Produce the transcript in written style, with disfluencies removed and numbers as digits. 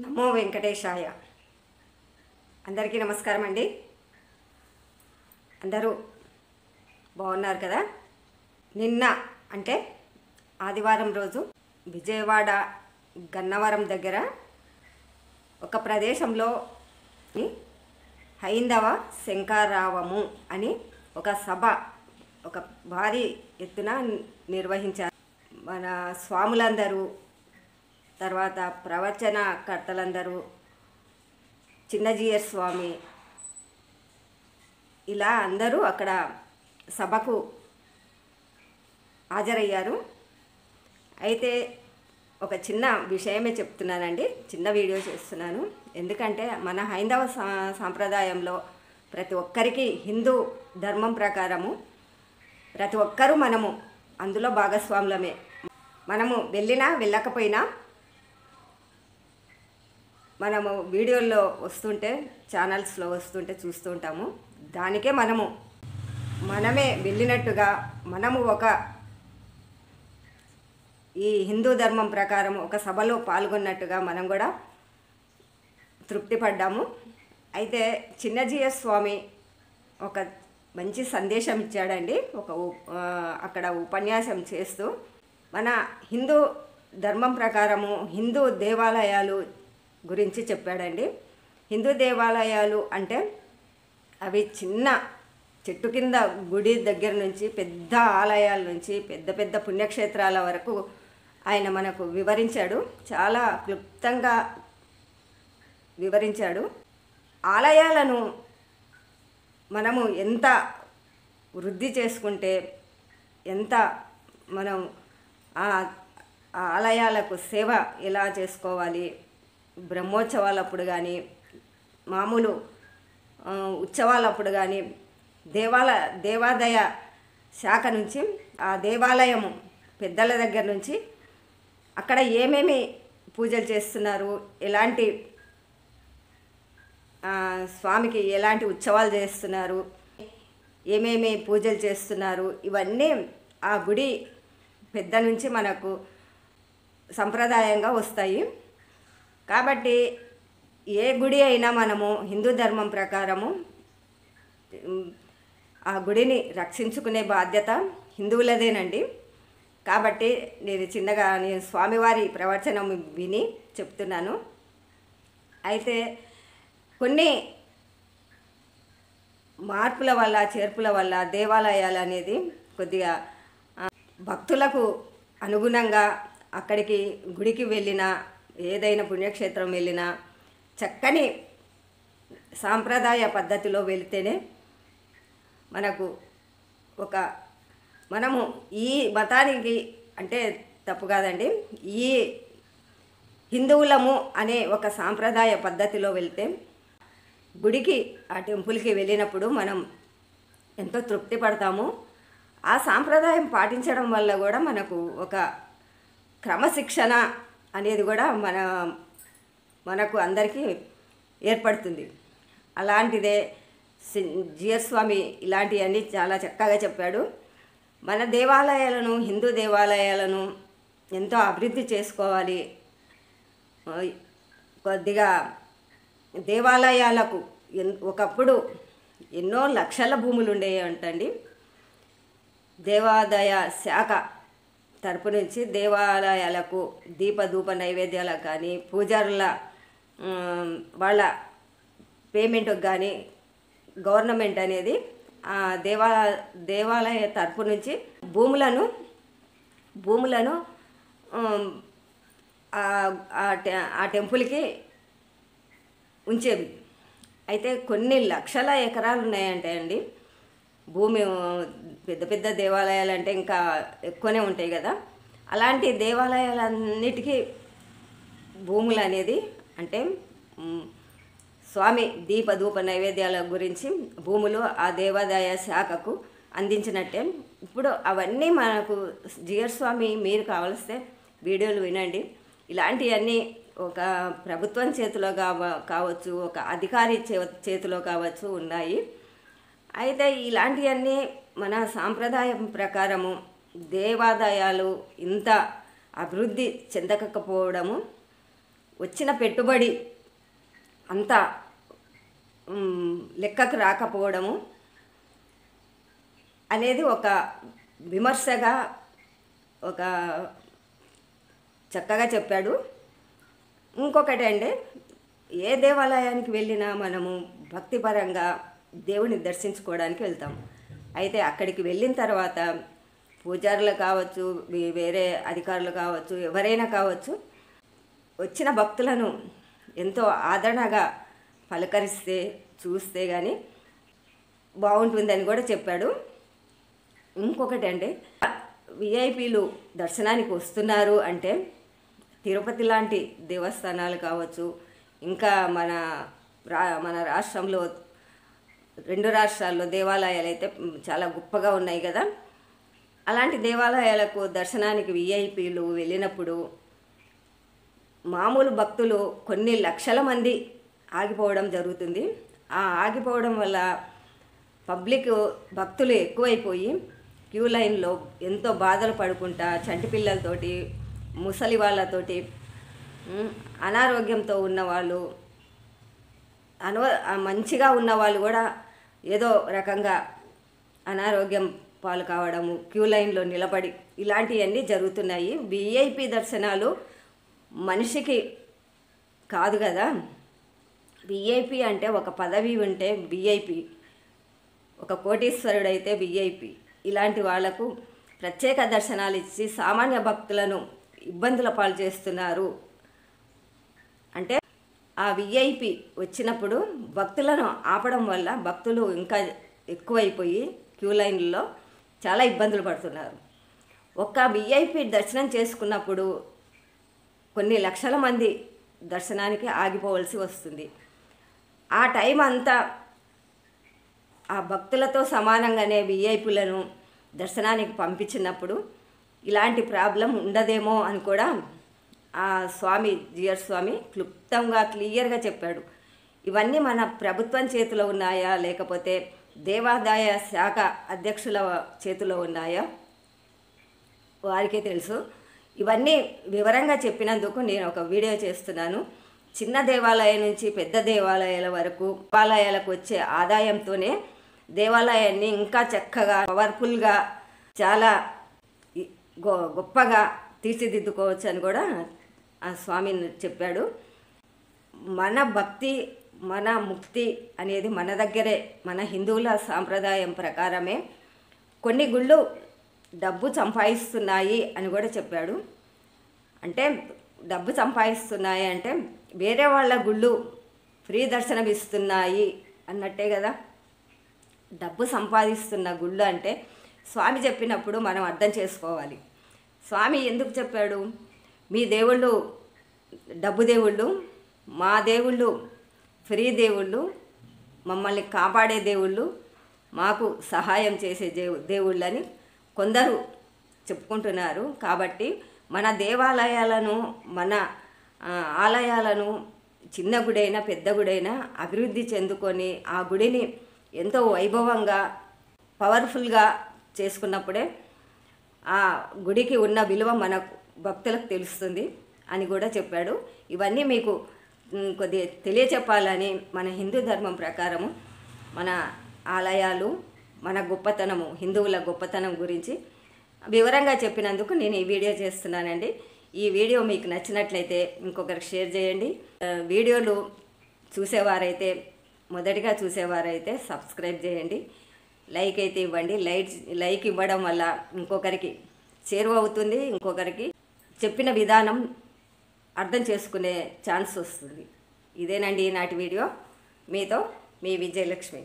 నమో వెంకటేశాయ. అందరికీ నమస్కారం అండి. అందరూ బాగున్నారు కదా? నిన్న అంటే ఆదివారం రోజు విజయవాడ గన్నవరం దగ్గర ఒక ప్రదేశంలో హైందవ శంకరావము అని ఒక సభ ఒక భారీ ఎత్తున నిర్వహించారు. మన స్వాములందరూ, తర్వాత ప్రవచనకర్తలందరూ, చిన్నజీయర్ స్వామి, ఇలా అందరూ అక్కడ సభకు హాజరయ్యారు. అయితే ఒక చిన్న విషయమే చెప్తున్నానండి, చిన్న వీడియో చేస్తున్నాను. ఎందుకంటే మన హైందవ సాంప్రదాయంలో ప్రతి ఒక్కరికి హిందూ ధర్మం ప్రకారము ప్రతి ఒక్కరూ మనము అందులో భాగస్వాములమే. మనము వెళ్ళినా వెళ్ళకపోయినా మనము వీడియోల్లో వస్తుంటే, ఛానల్స్లో వస్తుంటే చూస్తూ ఉంటాము. దానికే మనమే వెళ్ళినట్టుగా మనము ఈ హిందూ ధర్మం ప్రకారం ఒక సభలో పాల్గొన్నట్టుగా మనం కూడా తృప్తి పడ్డాము. అయితే చిన్నజీయర్ స్వామి ఒక మంచి సందేశం ఇచ్చాడండి. అక్కడ ఉపన్యాసం చేస్తూ మన హిందూ ధర్మం ప్రకారము హిందూ దేవాలయాలు గురించి చెప్పాడండి. హిందూ దేవాలయాలు అంటే అవి చిన్న చెట్టు కింద గుడి దగ్గర నుంచి పెద్ద ఆలయాల నుంచి పెద్ద పెద్ద పుణ్యక్షేత్రాల వరకు ఆయన మనకు వివరించాడు. చాలా క్లుప్తంగా వివరించాడు. ఆలయాలను మనము ఎంత వృద్ధి చేసుకుంటే, ఎంత మనం ఆ ఆలయాలకు సేవ ఎలా చేసుకోవాలి, బ్రహ్మోత్సవాలప్పుడు కానీ, మామూలు ఉత్సవాలప్పుడు కానీ, దేవాదాయ శాఖ నుంచి, ఆ దేవాలయము పెద్దల దగ్గర నుంచి అక్కడ ఏమేమి పూజలు చేస్తున్నారు, ఎలాంటి స్వామికి ఎలాంటి ఉత్సవాలు చేస్తున్నారు, ఏమేమి పూజలు చేస్తున్నారు, ఇవన్నీ ఆ గుడి పెద్ద నుంచి మనకు సంప్రదాయంగా వస్తాయి. కాబట్టి ఏ గుడి అయినా మనము హిందూ ధర్మం ప్రకారము ఆ గుడిని రక్షించుకునే బాధ్యత హిందువులదేనండి. కాబట్టి నేను స్వామివారి ప్రవచనం విని చెప్తున్నాను. అయితే కొన్ని మార్పుల వల్ల, చేర్పుల వల్ల దేవాలయాలు అనేది కొద్దిగా భక్తులకు అనుగుణంగా అక్కడికి గుడికి వెళ్ళినా, ఏదైనా పుణ్యక్షేత్రం వెళ్ళినా చక్కని సాంప్రదాయ పద్ధతిలో వెళితేనే మనము ఈ మతానికి అంటే తప్పు కాదండి, ఈ హిందువులము అనే ఒక సాంప్రదాయ పద్ధతిలో వెళ్తే గుడికి, ఆ టెంపుల్కి వెళ్ళినప్పుడు మనం ఎంతో తృప్తి పడతాము. ఆ సాంప్రదాయం పాటించడం వల్ల కూడా మనకు ఒక క్రమశిక్షణ అనేది కూడా మనకు అందరికీ ఏర్పడుతుంది. అలాంటిదే జీయర్ స్వామి ఇలాంటివన్నీ చాలా చక్కగా చెప్పాడు. మన దేవాలయాలను, హిందూ దేవాలయాలను ఎంతో అభివృద్ధి చేసుకోవాలి. కొద్దిగా దేవాలయాలకు ఒకప్పుడు ఎన్నో లక్షల భూములు ఉండేవి అంటండి. దేవాదాయ శాఖ తరపు నుంచి దేవాలయాలకు దీపధూప నైవేద్యాలకు కానీ, పూజారుల వాళ్ళ పేమెంట్కి కానీ గవర్నమెంట్ అనేది ఆ దేవాలయ తరపు నుంచి భూములను ఆ టెంపుల్కి ఉంచేవి. అయితే కొన్ని లక్షల ఎకరాలు ఉన్నాయంటే అండి భూమి. పెద్ద పెద్ద దేవాలయాలు అంటే ఇంకా ఎక్కువనే ఉంటాయి కదా. అలాంటి దేవాలయాలన్నిటికీ భూములు అనేది అంటే స్వామి దీపధూప నైవేద్యాల గురించి భూములు ఆ దేవాదాయ శాఖకు అందించినట్టే. ఇప్పుడు అవన్నీ మనకు జీయర్ స్వామి, మీరు కావలిస్తే వీడియోలు వినండి. ఇలాంటివన్నీ ఒక ప్రభుత్వం చేతిలో కావచ్చు, ఒక అధికారి చేతిలో కావచ్చు ఉన్నాయి. అయితే ఇలాంటివన్నీ మన సాంప్రదాయం ప్రకారము దేవాదాయాలు ఇంత అభివృద్ధి చెందకపోవడము వచ్చిన పెట్టుబడి అంతా లెక్కకు రాకపోవడము అనేది ఒక విమర్శగా ఒక చక్కగా చెప్పాడు. ఇంకొకటి అంటే ఏ దేవాలయానికి వెళ్ళినా మనము భక్తిపరంగా దేవుని దర్శించుకోవడానికి వెళ్తాం. అయితే అక్కడికి వెళ్ళిన తర్వాత పూజారులు కావచ్చు, వేరే అధికారులు కావచ్చు, ఎవరైనా కావచ్చు, వచ్చిన భక్తులను ఎంతో ఆదరణగా పలకరిస్తే చూస్తే కానీ బాగుంటుందని కూడా చెప్పాడు. ఇంకొకటి అంటే విఐపీలు దర్శనానికి వస్తున్నారు అంటే తిరుపతి లాంటి దేవస్థానాలు కావచ్చు, ఇంకా మన రాష్ట్రంలో 2 రాష్ట్రాల్లో దేవాలయాలు అయితే చాలా గొప్పగా ఉన్నాయి కదా. అలాంటి దేవాలయాలకు దర్శనానికి విఐపీలు వెళ్ళినప్పుడు మామూలు భక్తులు కొన్ని లక్షల మంది ఆగిపోవడం జరుగుతుంది. ఆ ఆగిపోవడం వల్ల పబ్లిక్ భక్తులు ఎక్కువైపోయి క్యూ లైన్లో ఎంతో బాధలు పడుకుంటా చంటి పిల్లలతోటి, ముసలి వాళ్ళతోటి, అనారోగ్యంతో ఉన్నవాళ్ళు, మంచిగా ఉన్నవాళ్ళు కూడా ఏదో రకంగా అనారోగ్యం పాలు కావడము, క్యూ లైన్లో నిలబడి ఇలాంటివన్నీ జరుగుతున్నాయి. విఐపి దర్శనాలు మనిషికి కాదు కదా. విఐపి అంటే ఒక పదవి ఉంటే విఐపి, ఒక కోటీశ్వరుడైతే విఐపి. ఇలాంటి వాళ్లకు ప్రత్యేక దర్శనాలు ఇచ్చి సామాన్య భక్తులను ఇబ్బందుల పాలు చేస్తున్నారు. అంటే ఆ విఐపి వచ్చినప్పుడు భక్తులను ఆపడం వల్ల భక్తులు ఇంకా ఎక్కువైపోయి క్యూ లైన్లలో చాలా ఇబ్బందులు పడుతున్నారు. ఒక్క విఐపి దర్శనం చేసుకున్నప్పుడు కొన్ని లక్షల మంది దర్శనానికి ఆగిపోవలసి వస్తుంది. ఆ టైం అంతా ఆ భక్తులతో సమానంగానే విఐపీలను దర్శనానికి పంపించినప్పుడు ఇలాంటి ప్రాబ్లం ఉండదేమో అని కూడా ఆ స్వామి జిఆర్ స్వామి క్లుప్తంగా క్లియర్గా చెప్పాడు. ఇవన్నీ మన ప్రభుత్వం చేతిలో ఉన్నాయా లేకపోతే దేవాదాయ శాఖ అధ్యక్షుల చేతిలో ఉన్నాయా వారికే తెలుసు. ఇవన్నీ వివరంగా చెప్పినందుకు నేను ఒక వీడియో చేస్తున్నాను. చిన్న దేవాలయం నుంచి పెద్ద దేవాలయాల వరకు దేవాలయాలకు వచ్చే ఆదాయంతోనే దేవాలయాన్ని ఇంకా చక్కగా పవర్ఫుల్గా చాలా గొప్పగా తీర్చిదిద్దుకోవచ్చు అని కూడా ఆ స్వామి చెప్పాడు. మన భక్తి మన ముక్తి అనేది మన దగ్గరే, మన హిందువుల సాంప్రదాయం ప్రకారమే. కొన్ని గుళ్ళు డబ్బు సంపాదిస్తున్నాయి అని కూడా చెప్పాడు. అంటే డబ్బు సంపాదిస్తున్నాయి అంటే వేరే వాళ్ళ గుళ్ళు ఫ్రీ దర్శనం ఇస్తున్నాయి అన్నట్టే కదా. డబ్బు సంపాదిస్తున్న గుళ్ళు అంటే స్వామి చెప్పినప్పుడు మనం అర్థం చేసుకోవాలి. స్వామి ఎందుకు చెప్పాడు? మీ దేవుళ్ళు డబ్బు దేవుళ్ళు, మా దేవుళ్ళు ఫ్రీ దేవుళ్ళు, మమ్మల్ని కాపాడే దేవుళ్ళు, మాకు సహాయం చేసే దేవుళ్ళని కొందరు చెప్పుకుంటున్నారు. కాబట్టి మన దేవాలయాలను, మన ఆలయాలను చిన్న గుడైనా పెద్ద గుడైనా అభివృద్ధి చెందుకొని ఆ గుడిని ఎంతో వైభవంగా పవర్ఫుల్గా చేసుకున్నప్పుడే ఆ గుడికి ఉన్న విలువ మన భక్తులకు తెలుస్తుంది అని కూడా చెప్పాడు. ఇవన్నీ మీకు కొద్దిగా తెలియచెప్పాలని మన హిందూ ధర్మం ప్రకారము మన ఆలయాలు, మన గొప్పతనము, హిందువుల గొప్పతనం గురించి వివరంగా చెప్పినందుకు నేను ఈ వీడియో చేస్తున్నానండి. ఈ వీడియో మీకు నచ్చినట్లయితే ఇంకొకరికి షేర్ చేయండి. వీడియోలు చూసేవారైతే మొదటిగా చూసేవారైతే సబ్స్క్రైబ్ చేయండి. లైక్ అయితే ఇవ్వండి. లైక్ ఇవ్వడం వల్ల ఇంకొకరికి చేరువ అవుతుంది, ఇంకొకరికి చెప్పిన విధానం అర్థం చేసుకునే ఛాన్స్ వస్తుంది. ఇదేనండి ఈనాటి వీడియో. మీతో మీ విజయలక్ష్మి.